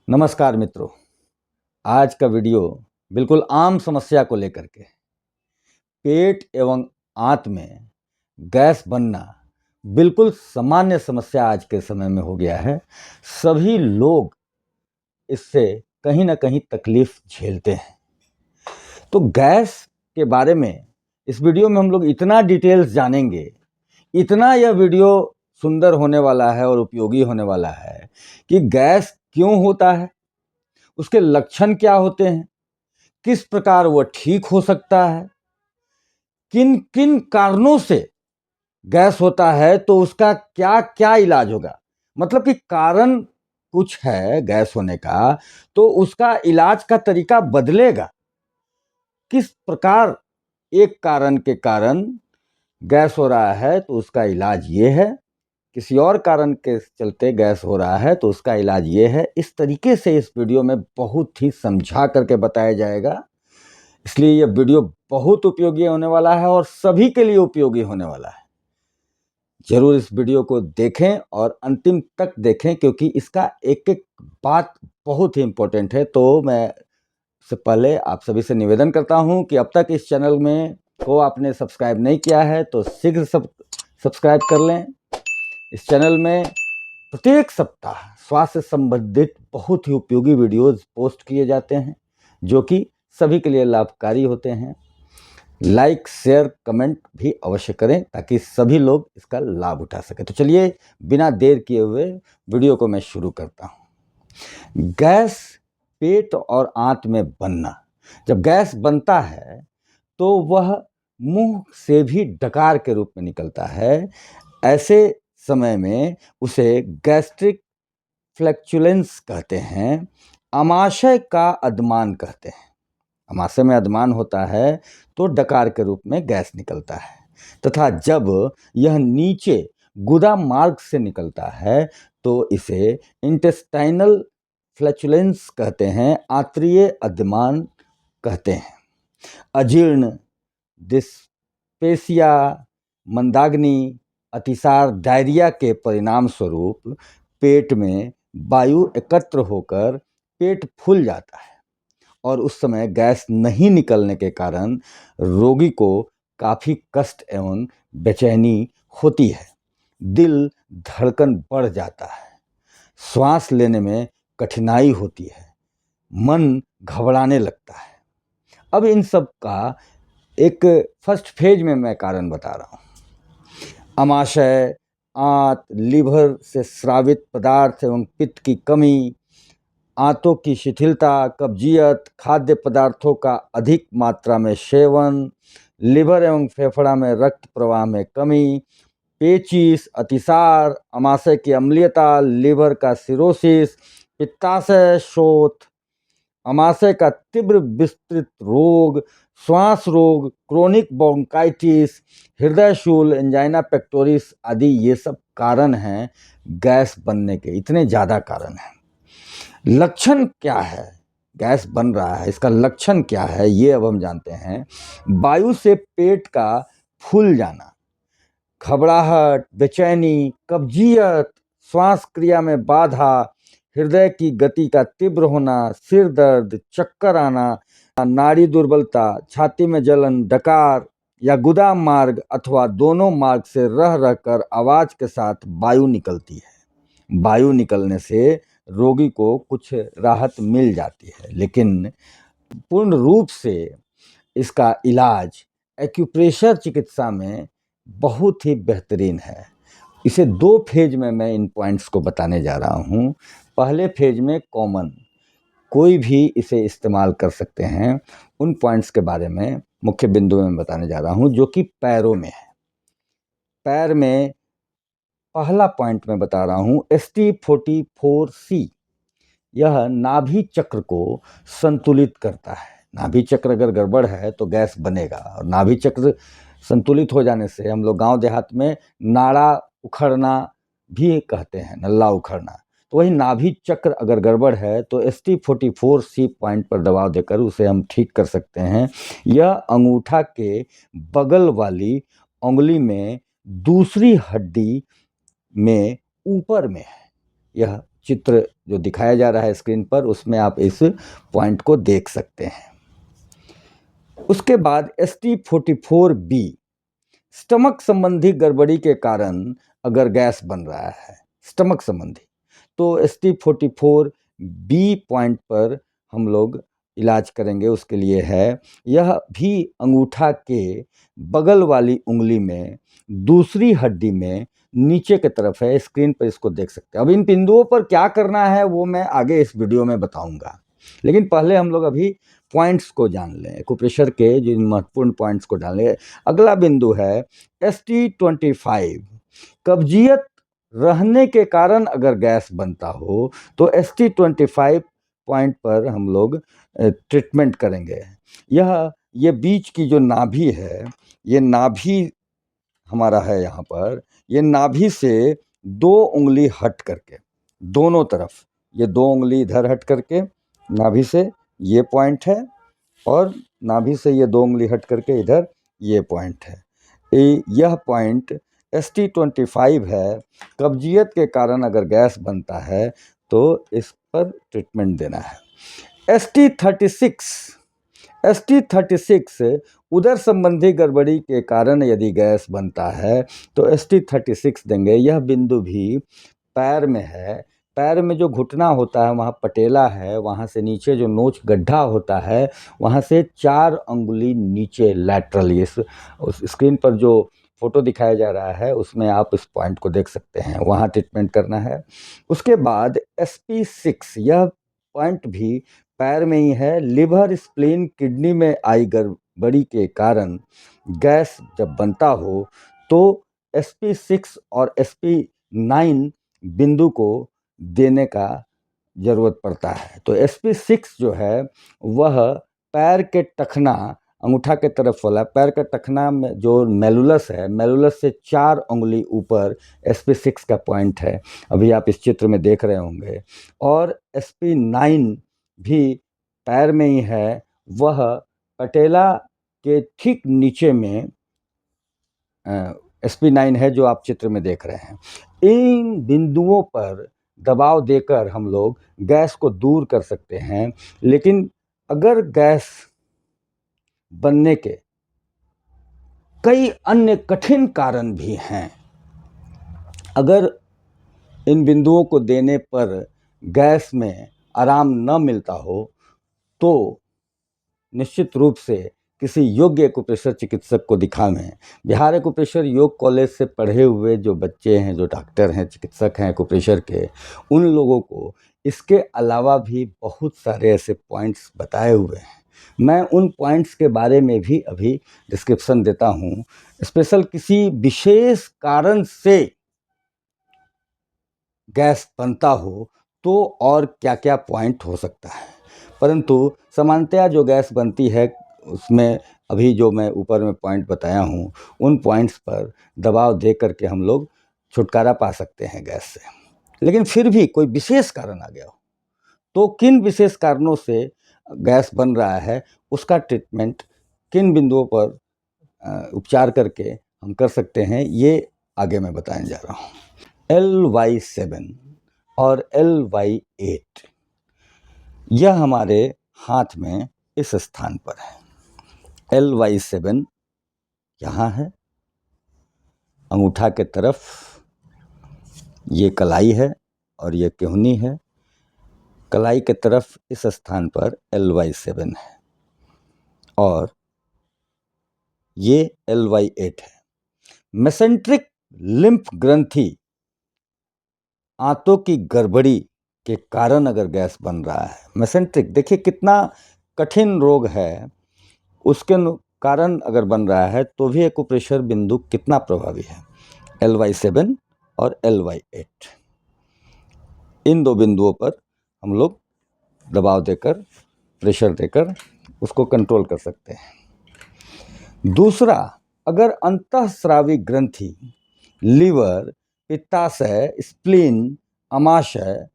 नमस्कार मित्रों। आज का वीडियो बिल्कुल आम समस्या को लेकर के, पेट एवं आंत में गैस बनना बिल्कुल सामान्य समस्या आज के समय में हो गया है। सभी लोग इससे कहीं ना कहीं तकलीफ झेलते हैं। तो गैस के बारे में इस वीडियो में हम लोग इतना डिटेल्स जानेंगे, इतना यह वीडियो सुंदर होने वाला है और उपयोगी होने वाला है कि गैस क्यों होता है, उसके लक्षण क्या होते हैं, किस प्रकार वह ठीक हो सकता है, किन किन कारणों से गैस होता है तो उसका क्या क्या इलाज होगा। मतलब कि कारण कुछ है गैस होने का तो उसका इलाज का तरीका बदलेगा। किस प्रकार एक कारण के कारण गैस हो रहा है तो उसका इलाज ये है, किसी और कारण के चलते गैस हो रहा है तो उसका इलाज ये है। इस तरीके से इस वीडियो में बहुत ही समझा करके बताया जाएगा, इसलिए यह वीडियो बहुत उपयोगी होने वाला है और सभी के लिए उपयोगी होने वाला है। जरूर इस वीडियो को देखें और अंतिम तक देखें क्योंकि इसका एक एक बात बहुत ही इम्पोर्टेंट है। तो मैं से पहले आप सभी से निवेदन करता हूं कि अब तक इस चैनल में को आपने सब्सक्राइब नहीं किया है तो शीघ्र सब्सक्राइब कर लें। इस चैनल में प्रत्येक सप्ताह स्वास्थ्य से संबंधित बहुत ही उपयोगी वीडियोज पोस्ट किए जाते हैं जो कि सभी के लिए लाभकारी होते हैं। लाइक शेयर कमेंट भी अवश्य करें ताकि सभी लोग इसका लाभ उठा सकें। तो चलिए बिना देर किए हुए वीडियो को मैं शुरू करता हूं। गैस पेट और आंत में बनना। जब गैस बनता है तो वह मुंह से भी डकार के रूप में निकलता है। ऐसे समय में उसे गैस्ट्रिक फ्लैक्चुलेंस कहते हैं, आमाशय का अधमान कहते हैं। आमाशय में अधमान होता है तो डकार के रूप में गैस निकलता है, तथा जब यह नीचे गुदा मार्ग से निकलता है तो इसे इंटेस्टाइनल फ्लैचुलेंस कहते हैं, आंत्रीय अधमान कहते हैं। अजीर्ण, डिस्पेसिया, मंदाग्नि, अतिसार, डायरिया के परिणाम स्वरूप पेट में वायु एकत्र होकर पेट फूल जाता है और उस समय गैस नहीं निकलने के कारण रोगी को काफ़ी कष्ट एवं बेचैनी होती है। दिल धड़कन बढ़ जाता है, श्वास लेने में कठिनाई होती है, मन घबराने लगता है। अब इन सब का एक फर्स्ट फेज में मैं कारण बता रहा हूँ। आमाशय, आंत, लीवर से स्रावित पदार्थ एवं पित्त की कमी, आंतों की शिथिलता, कब्जियत, खाद्य पदार्थों का अधिक मात्रा में सेवन, लिवर एवं फेफड़ा में रक्त प्रवाह में कमी, पेचिश, अतिसार, आमाशय की अम्लीयता, लिवर का सिरोसिस, पित्ताशय शोथ, आमाशय का तीव्र विस्तृत रोग, श्वास रोग, क्रोनिक ब्रोंकाइटिस, हृदय शूल, एंजाइना पेक्टोरिस आदि ये सब कारण हैं गैस बनने के। इतने ज़्यादा कारण हैं। लक्षण क्या है, गैस बन रहा है इसका लक्षण क्या है ये अब हम जानते हैं। वायु से पेट का फूल जाना, घबराहट, बेचैनी, कब्जियत, श्वास क्रिया में बाधा, हृदय की गति का तीव्र होना, सिर दर्द, चक्कर आना, नाड़ी दुर्बलता, छाती में जलन, डकार या गुदा मार्ग अथवा दोनों मार्ग से रह रहकर आवाज के साथ वायु निकलती है। वायु निकलने से रोगी को कुछ राहत मिल जाती है, लेकिन पूर्ण रूप से इसका इलाज एक्यूप्रेशर चिकित्सा में बहुत ही बेहतरीन है। इसे 2 फेज में मैं इन पॉइंट्स को बताने जा रहा हूँ। पहले फेज में कॉमन, कोई भी इसे इस्तेमाल कर सकते हैं, उन पॉइंट्स के बारे में मुख्य बिंदु में बताने जा रहा हूँ जो कि पैरों में है। पैर में पहला पॉइंट मैं बता रहा हूँ ST44C। यह नाभि चक्र को संतुलित करता है। नाभि चक्र अगर गड़बड़ है तो गैस बनेगा, और नाभि चक्र संतुलित हो जाने से हम लोग गांव देहात में नाड़ा उखड़ना भी कहते हैं, नल्ला उखड़ना। तो वही नाभि चक्र अगर गड़बड़ है तो ST44C पॉइंट पर दबाव देकर उसे हम ठीक कर सकते हैं। यह अंगूठा के बगल वाली उंगली में दूसरी हड्डी में ऊपर में है। यह चित्र जो दिखाया जा रहा है स्क्रीन पर, उसमें आप इस पॉइंट को देख सकते हैं। उसके बाद ST44B, स्टमक संबंधी गड़बड़ी के कारण अगर गैस बन रहा है, स्टमक संबंधी, तो ST44B पॉइंट पर हम लोग इलाज करेंगे। उसके लिए है, यह भी अंगूठा के बगल वाली उंगली में दूसरी हड्डी में नीचे की तरफ है। स्क्रीन पर इसको देख सकते हैं। अब इन बिंदुओं पर क्या करना है वो मैं आगे इस वीडियो में बताऊंगा, लेकिन पहले हम लोग अभी पॉइंट्स को जान लें, एक्यूप्रेशर के जिन महत्वपूर्ण पॉइंट्स को जान लें। अगला बिंदु है ST25, कब्जियत रहने के कारण अगर गैस बनता हो तो ST25 पॉइंट पर हम लोग ट्रीटमेंट करेंगे। ये बीच की जो नाभि है, ये नाभि हमारा है यहाँ पर, ये नाभि से 2 उंगली हट करके दोनों तरफ, ये 2 उंगली इधर हट करके नाभि से ये पॉइंट है, और नाभि से ये 2 उंगली हट करके इधर ये पॉइंट है। यह पॉइंट ST25 है। कब्जियत के कारण अगर गैस बनता है तो इस पर ट्रीटमेंट देना है। ST36 उदर संबंधी गड़बड़ी के कारण यदि गैस बनता है तो ST36 देंगे। यह बिंदु भी पैर में है। पैर में जो घुटना होता है वहाँ पटेला है, वहाँ से नीचे जो नोच गड्ढा होता है वहाँ से 4 अंगुली नीचे लैटरल, इस स्क्रीन पर जो फोटो दिखाया जा रहा है उसमें आप इस पॉइंट को देख सकते हैं, वहाँ ट्रीटमेंट करना है। उसके बाद SP6, यह पॉइंट भी पैर में ही है। लिवर, स्प्लीन, किडनी में आई गड़बड़ी के कारण गैस जब बनता हो तो SP6 और SP9 बिंदु को देने का जरूरत पड़ता है। तो SP6 जो है वह पैर के टखना, अंगूठा के तरफ वाला पैर का टखना में जो मेलुलस है, मेलुलस से 4 उंगली ऊपर SP6 का पॉइंट है, अभी आप इस चित्र में देख रहे होंगे। और SP9 भी पैर में ही है, वह पटेला के ठीक नीचे में SP9 है जो आप चित्र में देख रहे हैं। इन बिंदुओं पर दबाव देकर हम लोग गैस को दूर कर सकते हैं। लेकिन अगर गैस बनने के कई अन्य कठिन कारण भी हैं, अगर इन बिंदुओं को देने पर गैस में आराम न मिलता हो तो निश्चित रूप से किसी योग्य एक्यूप्रेशर चिकित्सक को दिखावें। बिहार एक्यूप्रेशर योग कॉलेज से पढ़े हुए जो बच्चे हैं, जो डॉक्टर हैं, चिकित्सक हैं एक्यूप्रेशर के, उन लोगों को इसके अलावा भी बहुत सारे ऐसे पॉइंट्स बताए हुए हैं। मैं उन पॉइंट्स के बारे में भी अभी डिस्क्रिप्शन देता हूँ। स्पेशल किसी विशेष कारण से गैस बनता हो तो और क्या क्या पॉइंट हो सकता है, परंतु सामान्यतया जो गैस बनती है उसमें अभी जो मैं ऊपर में पॉइंट बताया हूँ, उन पॉइंट्स पर दबाव दे करके हम लोग छुटकारा पा सकते हैं गैस से। लेकिन फिर भी कोई विशेष कारण आ गया हो तो किन विशेष कारणों से गैस बन रहा है, उसका ट्रीटमेंट किन बिंदुओं पर उपचार करके हम कर सकते हैं, ये आगे मैं बताने जा रहा हूँ। LY7 और LY8, यह हमारे हाथ में इस स्थान पर है। LY7 यहाँ है, अंगूठा के तरफ ये कलाई है और ये केहूनी है। कलाई के तरफ इस स्थान पर LY7 है और ये LY8 है। मेसेंट्रिक लिम्फ ग्रंथि, आंतों की गड़बड़ी के कारण अगर गैस बन रहा है, मेसेंट्रिक देखिए कितना कठिन रोग है, उसके कारण अगर बन रहा है तो भी एक्यूप्रेशर बिंदु कितना प्रभावी है। LY7 और LY8, इन 2 बिंदुओं पर हम लोग दबाव देकर, प्रेशर देकर उसको कंट्रोल कर सकते हैं। दूसरा, अगर अंतःस्रावी ग्रंथि, लीवर, पित्ताशय, स्प्लीन, अमाशय,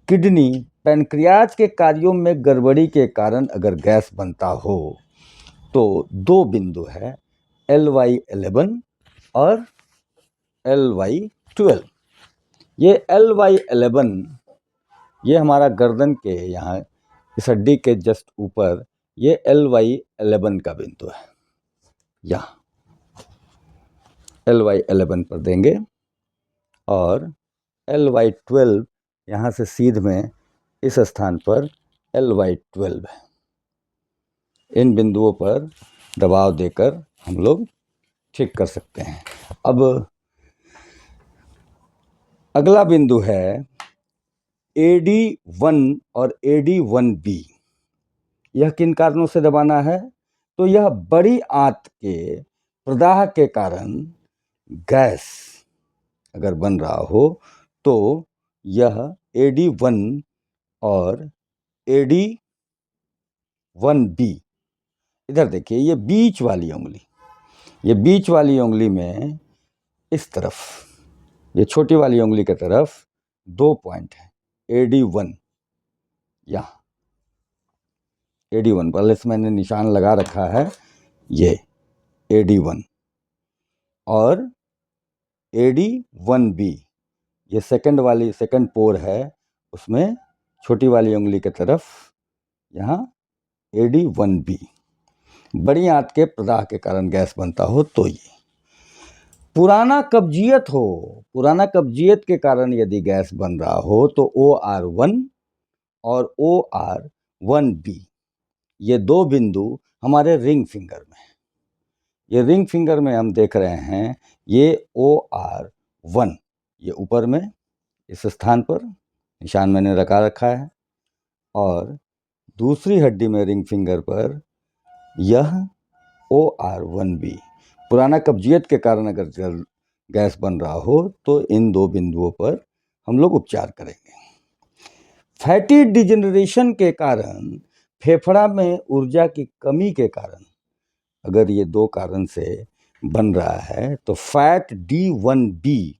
किडनी, पैनक्रियाज के कार्यों में गड़बड़ी के कारण अगर गैस बनता हो तो 2 बिंदु है, LY11 और LY12। ये LY11 ये हमारा गर्दन के यहाँ इस हड्डी के जस्ट ऊपर ये LY11 का बिंदु है, यहाँ LY11 पर देंगे और LY12 यहाँ से सीध में इस स्थान पर LY12 है। इन बिंदुओं पर दबाव देकर हम लोग ठीक कर सकते हैं। अब अगला बिंदु है AD1 और AD1B। यह किन कारणों से दबाना है? तो यह बड़ी आंत के प्रदाह के कारण गैस अगर बन रहा हो तो यह AD1 और AD1B, इधर देखिए ये बीच वाली उंगली, ये बीच वाली उंगली में इस तरफ, ये छोटी वाली उंगली की तरफ 2 पॉइंट है। AD1 यहाँ AD1 पहले से मैंने निशान लगा रखा है, ये AD1 और AD1B ये सेकंड पोर है, उसमें छोटी वाली उंगली की तरफ यहाँ AD1B। बड़ी आंत के प्रदाह के कारण गैस बनता हो तो ये पुराना कब्जियत हो, पुराना कब्जियत के कारण यदि गैस बन रहा हो तो OR1 और OR1B ये दो बिंदु हमारे रिंग फिंगर में, ये रिंग फिंगर में हम देख रहे हैं ये OR1 ये ऊपर में इस स्थान पर निशान मैंने रखा है और दूसरी हड्डी में रिंग फिंगर पर यह OR1B। पुराना कब्जियत के कारण अगर गैस बन रहा हो तो इन दो बिंदुओं पर हम लोग उपचार करेंगे। फैटी डिजेनरेशन के कारण, फेफड़ा में ऊर्जा की कमी के कारण अगर ये दो कारण से बन रहा है तो फैट D1B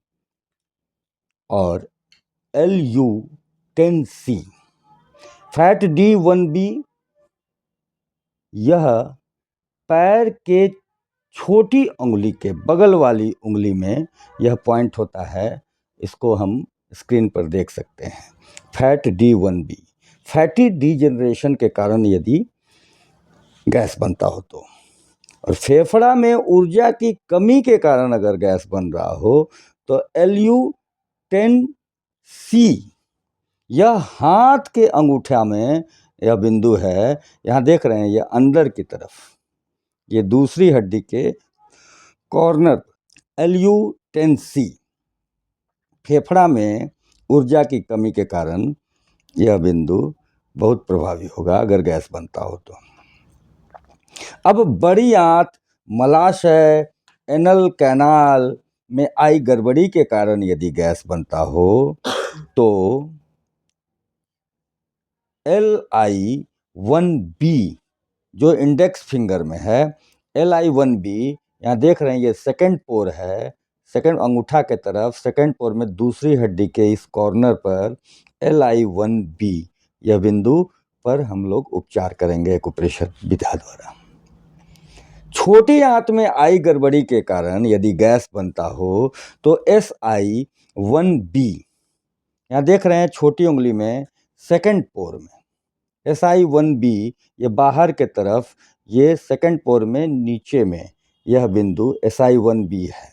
और LU10C। फैट D1B यह पैर के छोटी उंगली के बगल वाली उंगली में यह पॉइंट होता है, इसको हम स्क्रीन पर देख सकते हैं। फैट D1B फैटी डिजेनरेशन के कारण यदि गैस बनता हो तो, और फेफड़ा में ऊर्जा की कमी के कारण अगर गैस बन रहा हो तो LU10C यह हाथ के अंगूठा में यह बिंदु है, यहाँ देख रहे हैं ये अंदर की तरफ, ये दूसरी हड्डी के कॉर्नर LU10C फेफड़ा में ऊर्जा की कमी के कारण यह बिंदु बहुत प्रभावी होगा अगर गैस बनता हो तो। अब बड़ी आंत, मलाशय, एनल कैनाल में आई गड़बड़ी के कारण यदि गैस बनता हो तो LI1B जो इंडेक्स फिंगर में है, LI1B यहाँ देख रहे हैं ये सेकंड पोर है, सेकंड अंगूठा के तरफ सेकंड पोर में दूसरी हड्डी के इस कॉर्नर पर LI1B यह बिंदु पर हम लोग उपचार करेंगे एक्यूप्रेशर विधा द्वारा। छोटी आंत में आई गड़बड़ी के कारण यदि गैस बनता हो तो SI1B यहाँ देख रहे हैं छोटी उंगली में सेकंड पोर में SI1B ये बाहर के तरफ, ये सेकंड पोर में नीचे में यह बिंदु SI1B है।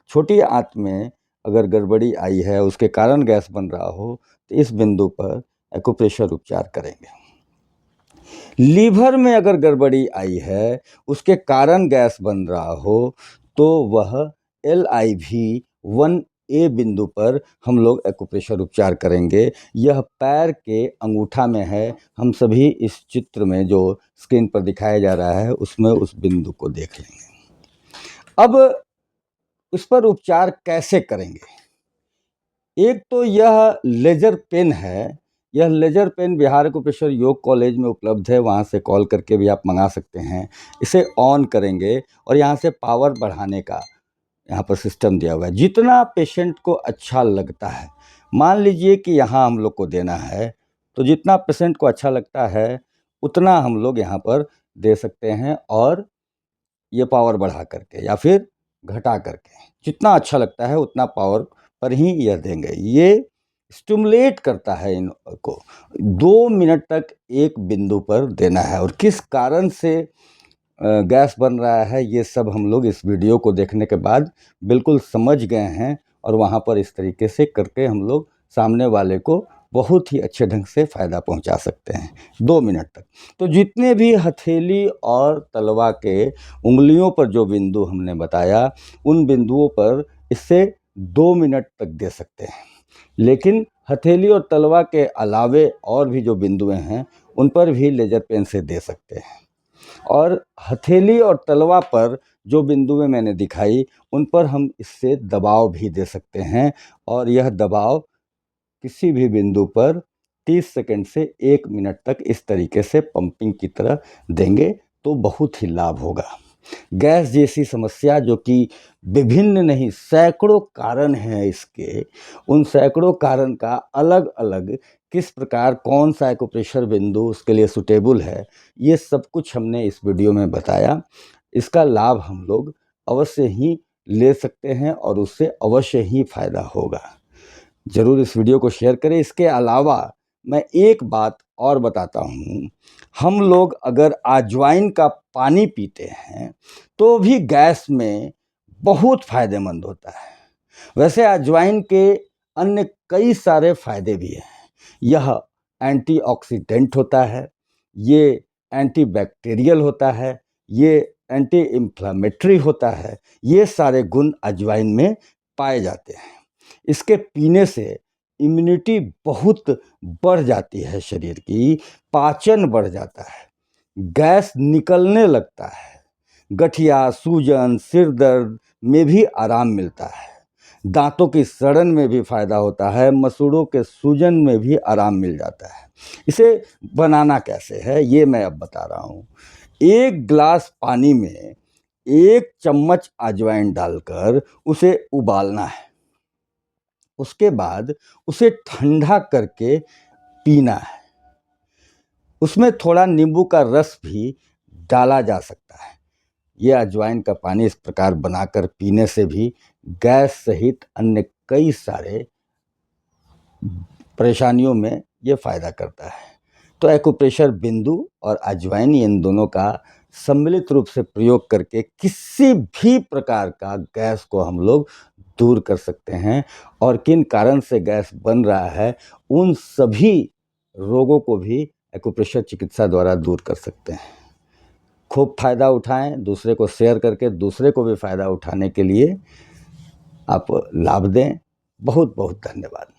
छोटी आंत में अगर गड़बड़ी आई है उसके कारण गैस बन रहा हो तो इस बिंदु पर एक्यूप्रेशर उपचार करेंगे। लीवर में अगर गड़बड़ी आई है उसके कारण गैस बन रहा हो तो वह LIV1A बिंदु पर हम लोग एक्यूप्रेशर उपचार करेंगे। यह पैर के अंगूठा में है, हम सभी इस चित्र में जो स्क्रीन पर दिखाया जा रहा है उसमें उस बिंदु को देख लेंगे। अब इस पर उपचार कैसे करेंगे? एक तो यह लेजर पेन है, यह लेजर पेन बिहार एक्यूप्रेशर योग कॉलेज में उपलब्ध है, वहाँ से कॉल करके भी आप मंगा सकते हैं। इसे ऑन करेंगे और यहाँ से पावर बढ़ाने का यहाँ पर सिस्टम दिया हुआ है, जितना पेशेंट को अच्छा लगता है। मान लीजिए कि यहाँ हम लोग को देना है तो जितना पेशेंट को अच्छा लगता है उतना हम लोग यहाँ पर दे सकते हैं, और ये पावर बढ़ा करके या फिर घटा करके जितना अच्छा लगता है उतना पावर पर ही यह देंगे। ये स्टिमुलेट करता है इनको। 2 मिनट तक एक बिंदु पर देना है। और किस कारण से गैस बन रहा है, ये सब हम लोग इस वीडियो को देखने के बाद बिल्कुल समझ गए हैं, और वहाँ पर इस तरीके से करके हम लोग सामने वाले को बहुत ही अच्छे ढंग से फ़ायदा पहुंचा सकते हैं 2 मिनट तक। तो जितने भी हथेली और तलवा के उंगलियों पर जो बिंदु हमने बताया, उन बिंदुओं पर इससे 2 मिनट तक दे सकते हैं। लेकिन हथेली और तलवा के अलावे और भी जो बिंदुएं हैं, उन पर भी लेज़र पेन से दे सकते हैं। और हथेली और तलवा पर जो बिंदुएं मैंने दिखाई, उन पर हम इससे दबाव भी दे सकते हैं, और यह दबाव किसी भी बिंदु पर 30 सेकंड से 1 मिनट तक इस तरीके से पंपिंग की तरह देंगे तो बहुत ही लाभ होगा। गैस जैसी समस्या, जो कि विभिन्न नहीं सैकड़ों कारण हैं इसके, उन सैकड़ों कारण का अलग अलग किस प्रकार कौन सा एक्यूप्रेशर बिंदु उसके लिए सूटेबल है, ये सब कुछ हमने इस वीडियो में बताया। इसका लाभ हम लोग अवश्य ही ले सकते हैं और उससे अवश्य ही फ़ायदा होगा। ज़रूर इस वीडियो को शेयर करें। इसके अलावा मैं एक बात और बताता हूँ, हम लोग अगर अजवाइन का पानी पीते हैं तो भी गैस में बहुत फ़ायदेमंद होता है। वैसे अजवाइन के अन्य कई सारे फ़ायदे भी हैं। यह एंटीऑक्सीडेंट होता है, ये एंटीबैक्टीरियल होता है, ये एंटी इन्फ्लेमेटरी होता है। ये सारे गुण अजवाइन में पाए जाते हैं। इसके पीने से इम्यूनिटी बहुत बढ़ जाती है, शरीर की पाचन बढ़ जाता है, गैस निकलने लगता है, गठिया, सूजन, सिर दर्द में भी आराम मिलता है, दांतों की सड़न में भी फ़ायदा होता है, मसूड़ों के सूजन में भी आराम मिल जाता है। इसे बनाना कैसे है, ये मैं अब बता रहा हूँ। 1 गिलास पानी में 1 चम्मच अजवाइन डालकर उसे उबालना है। उसके बाद उसे ठंडा करके पीना है। उसमें थोड़ा नींबू का रस भी डाला जा सकता है। ये अजवाइन का पानी इस प्रकार बनाकर पीने से भी गैस सहित अन्य कई सारे परेशानियों में ये फ़ायदा करता है। तो एक्यूप्रेशर बिंदु और अजवाइन, इन दोनों का सम्मिलित रूप से प्रयोग करके किसी भी प्रकार का गैस को हम लोग दूर कर सकते हैं, और किन कारण से गैस बन रहा है, उन सभी रोगों को भी एक्यूप्रेशर चिकित्सा द्वारा दूर कर सकते हैं। खूब फ़ायदा उठाएं, दूसरे को शेयर करके दूसरे को भी फ़ायदा उठाने के लिए आप लाभ दें। बहुत बहुत धन्यवाद।